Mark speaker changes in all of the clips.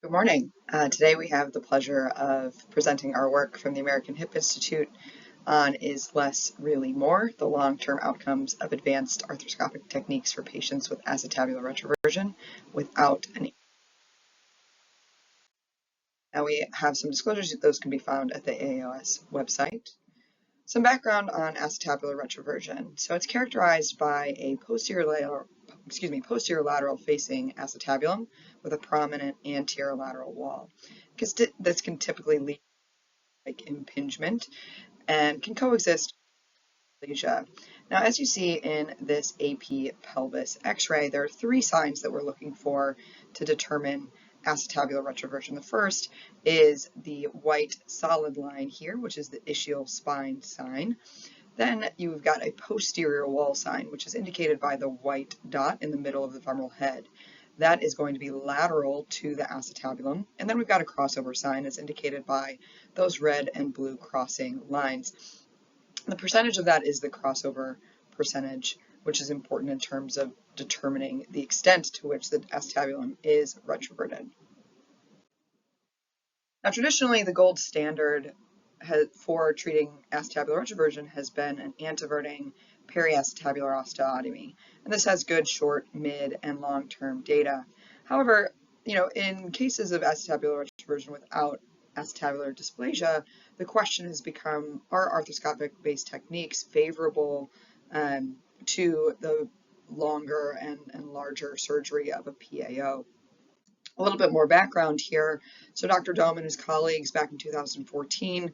Speaker 1: Good morning. Today we have the pleasure of presenting our work from the American Hip Institute on Is Less Really More? The Long-Term Outcomes of Advanced Arthroscopic Techniques for Patients with Acetabular Retroversion Without an. Now we have some disclosures. Those can be found at the AAOS website. Some background on acetabular retroversion. So it's characterized by a posterior lateral facing acetabulum with a prominent anterior lateral wall. Because this can typically lead to impingement and can coexist with dysplasia. Now, as you see in this AP pelvis X-ray, there are three signs that we're looking for to determine acetabular retroversion. The first is the white solid line here, which is the ischial spine sign. Then you've got a posterior wall sign, which is indicated by the white dot in the middle of the femoral head. That is going to be lateral to the acetabulum. And then we've got a crossover sign that's indicated by those red and blue crossing lines. The percentage of that is the crossover percentage, which is important in terms of determining the extent to which the acetabulum is retroverted. Now, traditionally, the gold standard for treating acetabular retroversion has been an anteverting periacetabular osteotomy, and this has good short, mid, and long-term data. However, in cases of acetabular retroversion without acetabular dysplasia, the question has become, are arthroscopic-based techniques favorable to the longer and larger surgery of a PAO? A little bit more background here. So Dr. Dome and his colleagues back in 2014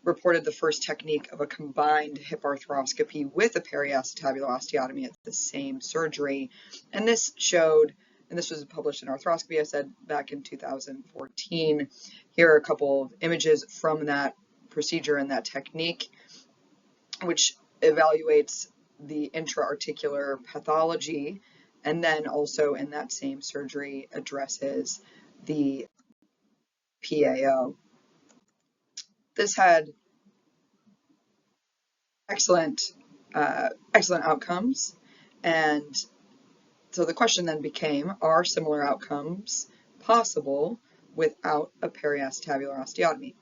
Speaker 1: reported the first technique of a combined hip arthroscopy with a periacetabular osteotomy at the same surgery. And this showed, and this was published in Arthroscopy, I said, back in 2014. Here are a couple of images from that procedure and that technique, which evaluates the intra-articular pathology, and then also in that same surgery addresses the PAO. This had excellent outcomes, and so the question then became, are similar outcomes possible without a periacetabular osteotomy?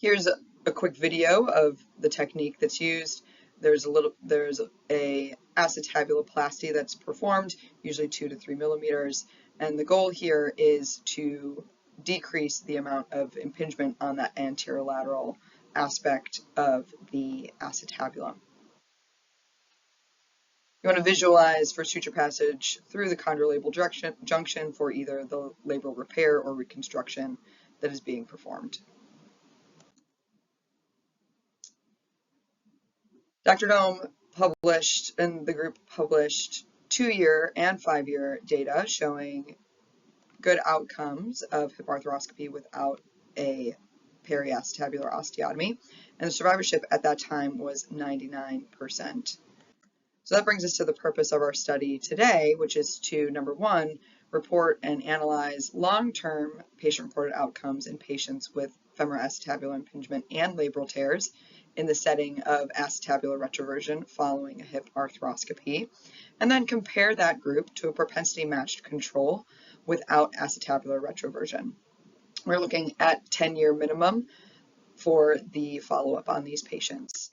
Speaker 1: Here's a quick video of the technique that's used. There's a acetabuloplasty that's performed, usually 2 to 3 millimeters, and the goal here is to decrease the amount of impingement on that anterolateral aspect of the acetabulum. You want to visualize for suture passage through the chondrolabral junction for either the labral repair or reconstruction that is being performed. Dr. Dome published, and the group published 2-year and 5-year data showing good outcomes of hip arthroscopy without a periacetabular osteotomy, and the survivorship at that time was 99%. So that brings us to the purpose of our study today, which is to, number one, report and analyze long-term patient-reported outcomes in patients with femoral acetabular impingement and labral tears in the setting of acetabular retroversion following a hip arthroscopy, and then compare that group to a propensity-matched control without acetabular retroversion. We're looking at 10-year minimum for the follow-up on these patients.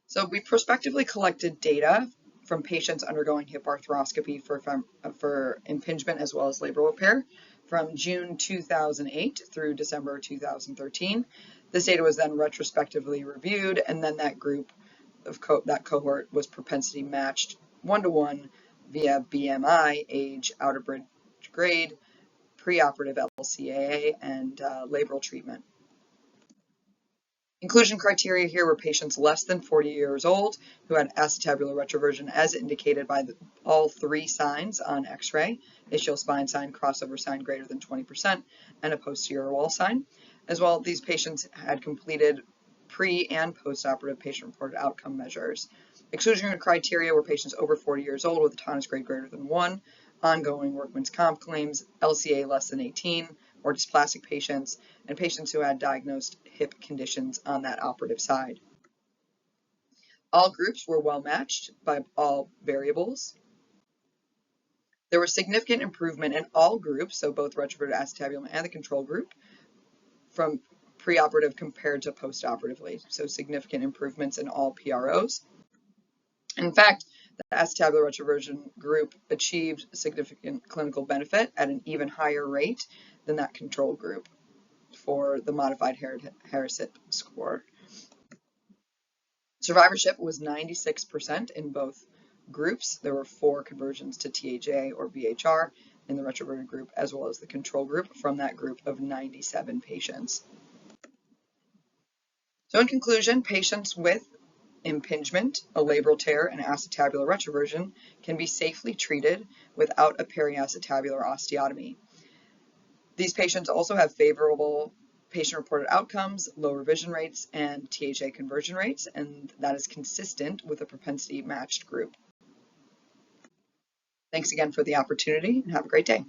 Speaker 1: So we prospectively collected data from patients undergoing hip arthroscopy for impingement as well as labral repair from June 2008 through December 2013. This data was then retrospectively reviewed, and then that group of that cohort was propensity matched 1-to-1 via BMI, age, outer bridge grade, preoperative LCAA, and labral treatment. Inclusion criteria here were patients less than 40 years old who had acetabular retroversion as indicated by all three signs on X-ray, ischial spine sign, crossover sign greater than 20%, and a posterior wall sign. As well, these patients had completed pre- and post-operative patient-reported outcome measures. Exclusion criteria were patients over 40 years old with a tonus grade greater than 1, ongoing workman's comp claims, LCA less than 18, or dysplastic patients, and patients who had diagnosed hip conditions on that operative side. All groups were well matched by all variables. There was significant improvement in all groups, so both retroverted acetabulum and the control group, from preoperative compared to postoperatively. So significant improvements in all PROs. In fact, the acetabular retroversion group achieved significant clinical benefit at an even higher rate than that control group for the modified Harris-Hip score. Survivorship was 96% in both groups. There were 4 conversions to THA or VHR in the retroverted group, as well as the control group from that group of 97 patients. So in conclusion, patients with impingement, a labral tear, and acetabular retroversion can be safely treated without a periacetabular osteotomy. These patients also have favorable patient-reported outcomes, low revision rates, and THA conversion rates, and that is consistent with a propensity-matched group. Thanks again for the opportunity, and have a great day.